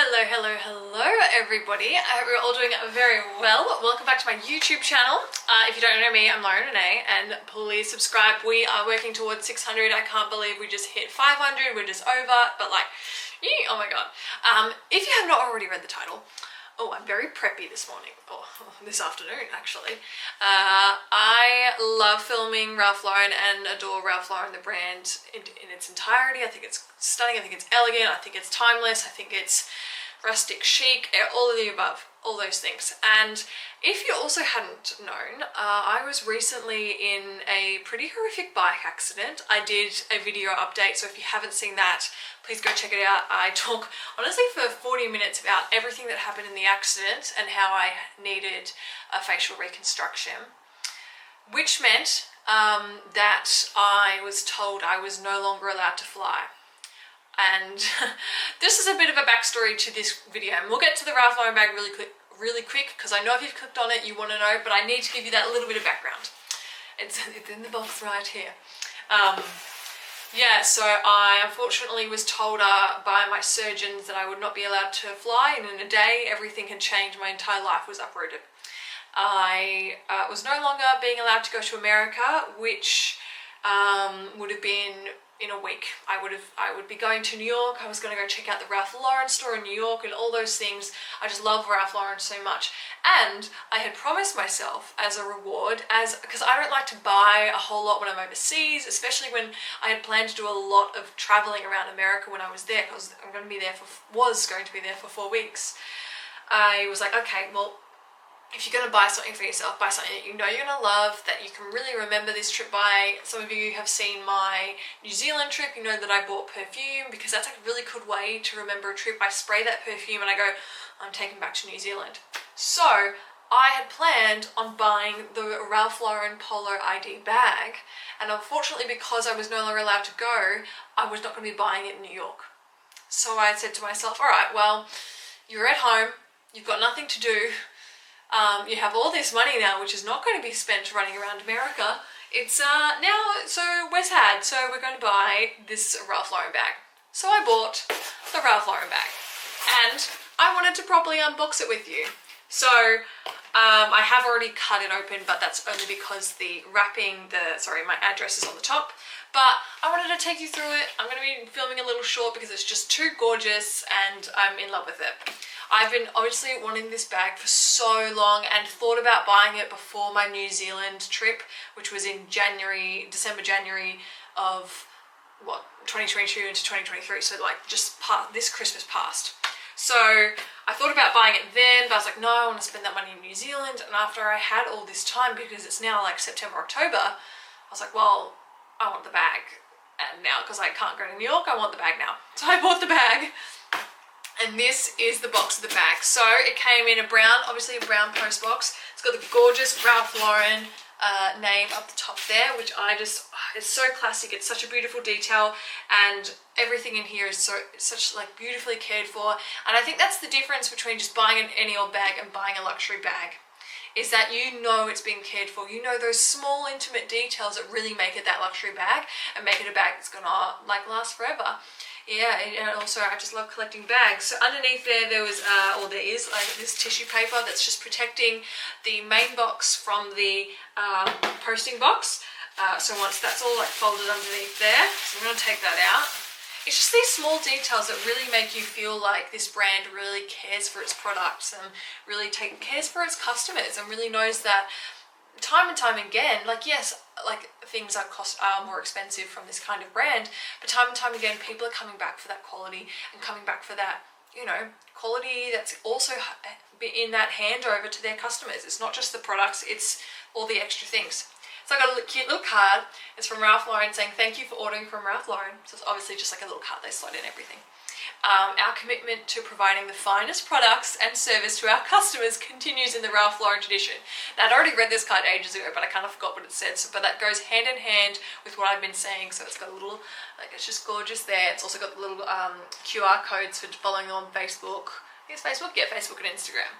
Hello everybody. I hope you're all doing very well. Welcome back to my YouTube channel. If you don't know me, I'm Lauren Renee, and please subscribe. We are working towards 600. I can't believe we just hit 500. We're just over, but like, oh my god. If you have not already read the title, oh, I'm very preppy this morning, or this afternoon actually. I love filming Ralph Lauren and adore Ralph Lauren, the brand, in its entirety. I think it's stunning, I think it's elegant, I think it's timeless, I think it's rustic chic, all of the above, all those things. And if you also hadn't known, I was recently in a pretty horrific bike accident. I did a video update, so if you haven't seen that, please go check it out. I talk honestly for 40 minutes about everything that happened in the accident and how I needed a facial reconstruction, which meant that I was told I was no longer allowed to fly. And this is a bit of a backstory to this video, and we'll get to the Ralph Lauren bag really quick because I know if you've clicked on it you want to know, but I need to give you that little bit of background. It's in the box right here. Yeah, so I unfortunately was told by my surgeons that I would not be allowed to fly, and in a day everything had changed. My entire life was uprooted. I was no longer being allowed to go to America, which would have been in a week. I would be going to New York. I was going to go check out the Ralph Lauren store in New York and all those things. I just love Ralph Lauren so much. And I had promised myself as a reward, because I don't like to buy a whole lot when I'm overseas, especially when I had planned to do a lot of traveling around America when I was there, because was going to be there for 4 weeks. I was like, okay, well, if you're going to buy something for yourself, buy something that you know you're going to love, that you can really remember this trip by. Some of you have seen my New Zealand trip. You know that I bought perfume, because that's a really good way to remember a trip. I spray that perfume and I go, I'm taking back to New Zealand. So I had planned on buying the Ralph Lauren Polo ID bag, and unfortunately, because I was no longer allowed to go, I was not going to be buying it in New York. So I said to myself, all right, well, you're at home, you've got nothing to do. You have all this money now, which is not going to be spent running around America. It's now, so we're sad, so we're going to buy this Ralph Lauren bag. So I bought the Ralph Lauren bag, and I wanted to properly unbox it with you. So I have already cut it open, but that's only because the wrapping, my address is on the top. But I wanted to take you through it. I'm going to be filming a little short because it's just too gorgeous and I'm in love with it. I've been obviously wanting this bag for so long and thought about buying it before my New Zealand trip, which was in December, January of 2022 into 2023. So like just this Christmas past. So I thought about buying it then, but I was like, no, I want to spend that money in New Zealand. And after I had all this time, because it's now like September, October, I was like, well, I want the bag. And now, because I can't go to New York, I want the bag now. So I bought the bag. And this is the box of the bag. So it came in a brown, obviously a brown post box. It's got the gorgeous Ralph Lauren name up the top there, which it's so classic. It's such a beautiful detail, and everything in here is such like beautifully cared for. And I think that's the difference between just buying any old bag and buying a luxury bag, is that you know it's being cared for. You know those small intimate details that really make it that luxury bag and make it a bag that's gonna like last forever. Yeah, and also I just love collecting bags. So underneath there was, there is like this tissue paper that's just protecting the main box from the posting box. So once that's all like folded underneath there, so I'm gonna take that out. It's just these small details that really make you feel like this brand really cares for its products and really cares for its customers and really knows that time and time again, like yes, like things are more expensive from this kind of brand, but time and time again people are coming back for that quality and coming back for that, quality that's also in that handover to their customers. It's not just the products, it's all the extra things. So I got a cute little card. It's from Ralph Lauren saying thank you for ordering from Ralph Lauren. So it's obviously just like a little card, they slide in everything. Our commitment to providing the finest products and service to our customers continues in the Ralph Lauren tradition. Now, I'd already read this card ages ago, but I kind of forgot what it said. But that goes hand in hand with what I've been saying. So it's got a little, it's just gorgeous there. It's also got the little QR codes for following on Facebook. I think it's Facebook? Yeah, Facebook and Instagram.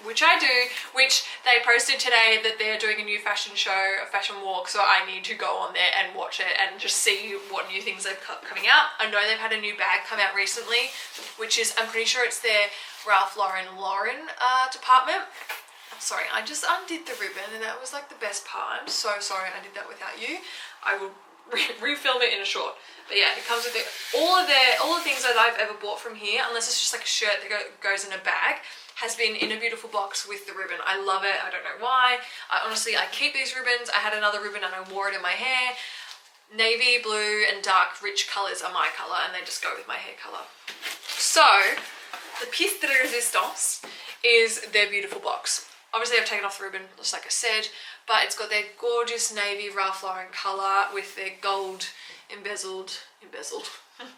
which I do, which they posted today that they're doing a new fashion show, a fashion walk, so I need to go on there and watch it and just see what new things are coming out. I know they've had a new bag come out recently, which is, I'm pretty sure it's their Ralph Lauren department. I'm sorry, I just undid the ribbon and that was like the best part. I'm so sorry I did that without you. I will refilm it in a short. But yeah, it comes with all the things that I've ever bought from here, unless it's just like a shirt that goes in a bag, has been in a beautiful box with the ribbon. I love it. I don't know why. I keep these ribbons. I had another ribbon and I wore it in my hair. Navy, blue, and dark rich colors are my color, and they just go with my hair color. So the pièce de résistance is their beautiful box. Obviously I've taken off the ribbon, just like I said, but it's got their gorgeous navy Ralph Lauren colour with their gold embezzled,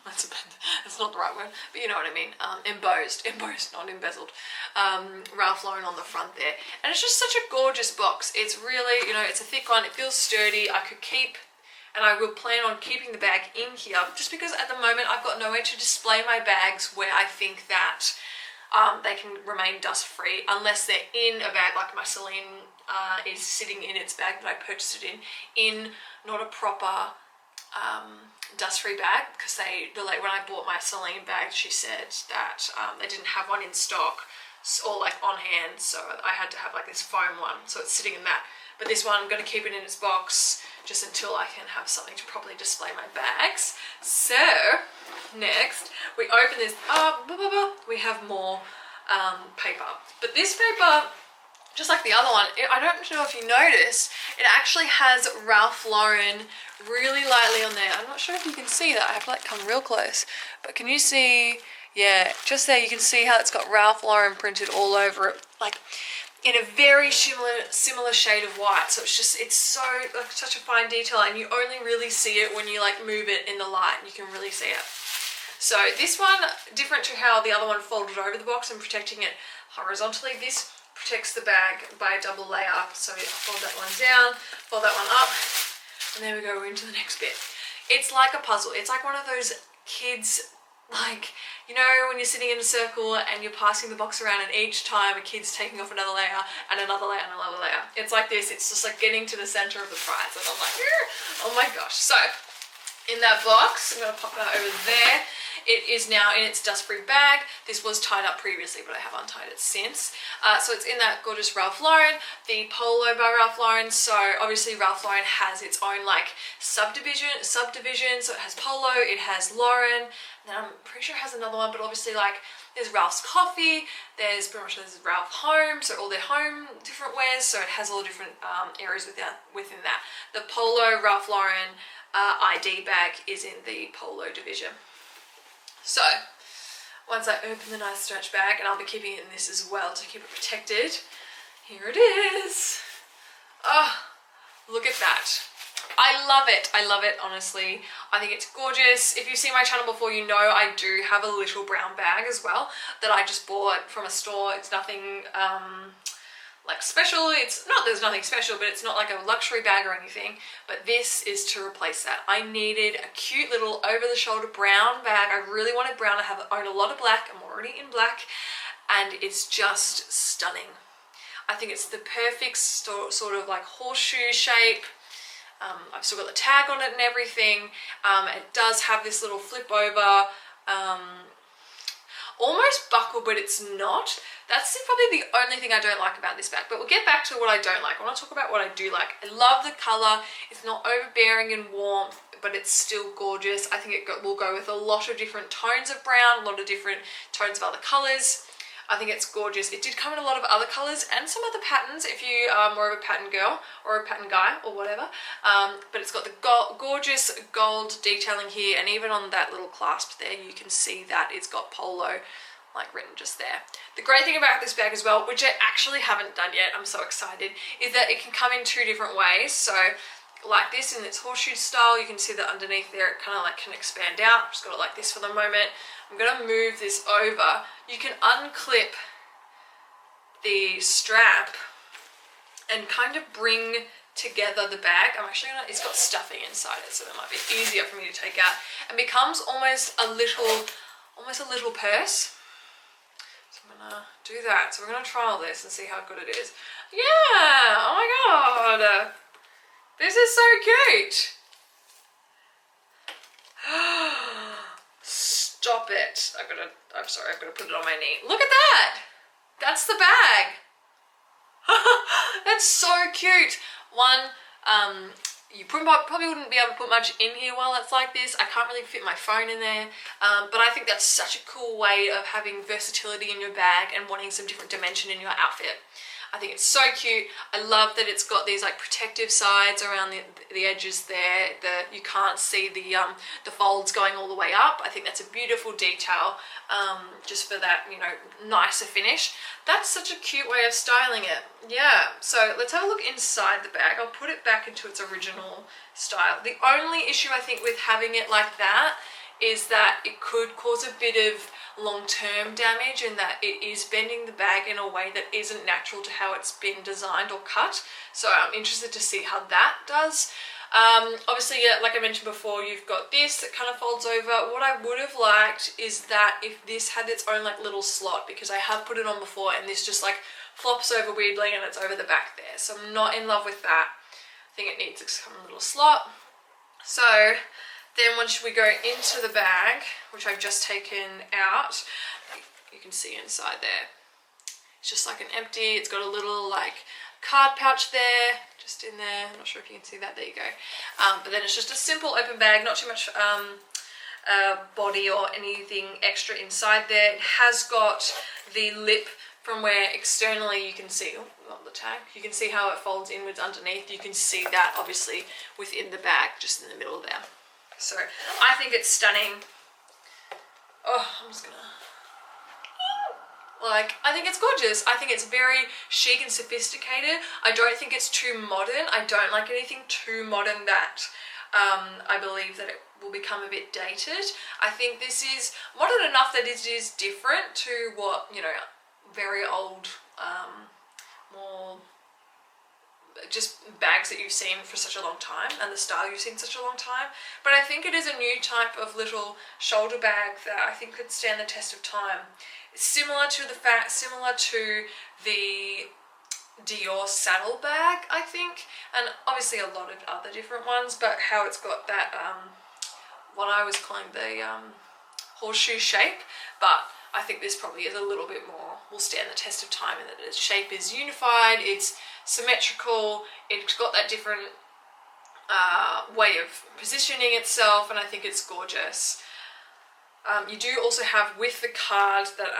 that's not the right word, but you know what I mean, embossed, not embezzled, Ralph Lauren on the front there. And it's just such a gorgeous box. It's really, you know, it's a thick one, it feels sturdy. I could keep, and I will plan on keeping the bag in here, just because at the moment I've got nowhere to display my bags where I think that they can remain dust free, unless they're in a bag like my Celine is sitting in its bag that I purchased it in not a proper dust free bag, because when I bought my Celine bag, she said that they didn't have one in stock or like on hand, so I had to have like this foam one, so it's sitting in that. But this one, I'm going to keep it in its box just until I can have something to properly display my bags. So next we open this up, we have more paper, but this paper, just like the other one, I don't know if you noticed, it actually has Ralph Lauren really lightly on there. I'm not sure if you can see that. I have to like come real close, but can you see? Yeah, just there you can see how it's got Ralph Lauren printed all over it, like in a very similar shade of white. So it's so like such a fine detail, and you only really see it when you like move it in the light. You can really see it. So this one, different to how the other one folded over the box and protecting it horizontally, this protects the bag by a double layer. So you fold that one down, fold that one up, and then we go into the next bit. It's like a puzzle. It's like one of those kids, like, you know, when you're sitting in a circle and you're passing the box around, and each time a kid's taking off another layer and another layer and another layer. It's like this. It's just like getting to the center of the prize, and I'm like, oh my gosh. So in that box, I'm going to pop that over there. It is now in its dust-free bag. This was tied up previously, but I have untied it since. So it's in that gorgeous Ralph Lauren, the Polo by Ralph Lauren. So obviously Ralph Lauren has its own like subdivision. So it has Polo, it has Lauren, and then I'm pretty sure it has another one, but obviously like there's Ralph's Coffee, there's Ralph Home, so all their home different wares. So it has all the different areas within that. The Polo Ralph Lauren ID bag is in the Polo division. So once I open the nice stretch bag, and I'll be keeping it in this as well to keep it protected, here it is. Oh, look at that. I love it, honestly. I think it's gorgeous. If you've seen my channel before, you know I do have a little brown bag as well that I just bought from a store. It's nothing like special. It's not, there's nothing special, but it's not like a luxury bag or anything. But this is to replace that. I needed a cute little over-the-shoulder brown bag. I really wanted brown. I own a lot of black. I'm already in black, and it's just stunning. I think it's the perfect sort of like horseshoe shape. I've still got the tag on it and everything. It does have this little flip over, almost buckle, but it's not. That's probably the only thing I don't like about this bag, but we'll get back to what I don't like. I want to talk about what I do like. I love the color. It's not overbearing in warmth, but it's still gorgeous. I think it will go with a lot of different tones of brown, a lot of different tones of other colors. I think it's gorgeous. It did come in a lot of other colors and some other patterns if you are more of a pattern girl or a pattern guy or whatever. But it's got the gorgeous gold detailing here, and even on that little clasp there, you can see that it's got Polo like written just there. The great thing about this bag as well, which I actually haven't done yet, I'm so excited, is that it can come in two different ways. So like this in its horseshoe style, you can see that underneath there it kind of like can expand out. I've just got it like this for the moment. I'm going to move this over. You can unclip the strap and kind of bring together the bag. I'm actually gonna, it's got stuffing inside it, so that might be easier for me to take out, and becomes almost a little purse. So I'm gonna do that. So we're gonna trial this and see how good it is. Yeah, oh my god. This is so cute. Stop it. I'm sorry, I've got to put it on my knee. Look at that. That's the bag. That's so cute. One, you probably wouldn't be able to put much in here while it's like this. I can't really fit my phone in there, but I think that's such a cool way of having versatility in your bag and wanting some different dimension in your outfit. I think it's so cute. I love that it's got these like protective sides around the edges there. You can't see the folds going all the way up. I think that's a beautiful detail, just for that, you know, nicer finish. That's such a cute way of styling it. Yeah, so let's have a look inside the bag. I'll put it back into its original style. The only issue I think with having it like that is that it could cause a bit of long-term damage, in that it is bending the bag in a way that isn't natural to how it's been designed or cut. So I'm interested to see how that does. Obviously, yeah, like I mentioned before, you've got this that kind of folds over. What I would have liked is that if this had its own like little slot, because I have put it on before and this just like flops over weirdly and it's over the back there. So I'm not in love with that. I think it needs a little slot. So then once we go into the bag, which I've just taken out, you can see inside there, it's just like an empty, it's got a little like card pouch there, just in there. I'm not sure if you can see that, there you go. But then it's just a simple open bag, not too much body or anything extra inside there. It has got the lip from where externally you can see, oh, not the tag, you can see how it folds inwards underneath. You can see that obviously within the bag, just in the middle there. So I think it's stunning. Oh, I'm just gonna, like, I think it's gorgeous. I think it's very chic and sophisticated. I don't think it's too modern. I don't like anything too modern that I believe that it will become a bit dated. I think this is modern enough that it is different to what, you know, very old, more just bags that you've seen for such a long time, and the style you've seen such a long time. But I think it is a new type of little shoulder bag that I think could stand the test of time. It's similar to the Dior saddle bag, I think, and obviously a lot of other different ones, but how it's got that what I was calling the horseshoe shape. But I think this probably is a little bit more, will stand the test of time, in that its shape is unified, it's symmetrical, it's got that different way of positioning itself, and I think it's gorgeous. You do also have, with the card, that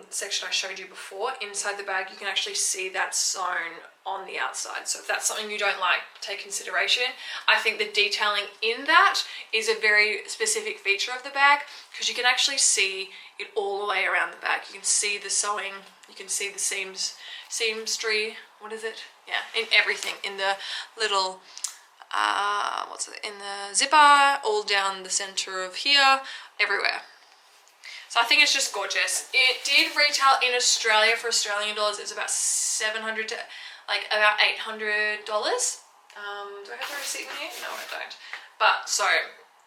section I showed you before, inside the bag, you can actually see that sewn on the outside. So if that's something you don't like, take consideration. I think the detailing in that is a very specific feature of the bag, because you can actually see it all the way around the bag. You can see the sewing, you can see the seamstry, what is it? Yeah, in everything, in the little, in the zipper, all down the center of here, everywhere. So I think it's just gorgeous. It did retail in Australia for Australian dollars. It's about $700 to like about $800. Do I have the receipt in here? No, I don't. But so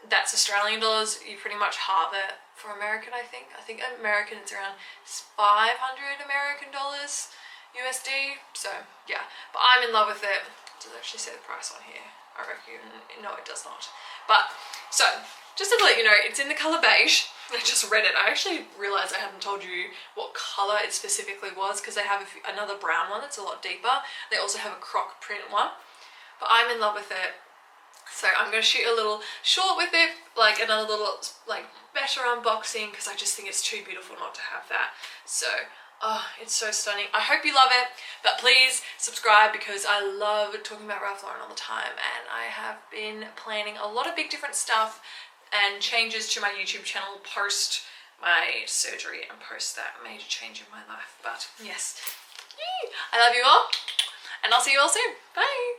that's Australian dollars. You pretty much halve it for American, I think. I think American it's around 500 American dollars USD. So yeah, but I'm in love with it. Does it actually say the price on here? I reckon, no it does not. But so just to let you know, it's in the color beige. I just read it. I actually realized I hadn't told you what color it specifically was, because they have another brown one that's a lot deeper. They also have a croc print one, but I'm in love with it. So I'm going to shoot a little short with it, like another little like better unboxing, because I just think it's too beautiful not to have that. So oh, it's so stunning. I hope you love it, but please subscribe, because I love talking about Ralph Lauren all the time, and I have been planning a lot of big different stuff and changes to my YouTube channel post my surgery and post that major change in my life. But yes, I love you all, and I'll see you all soon. Bye.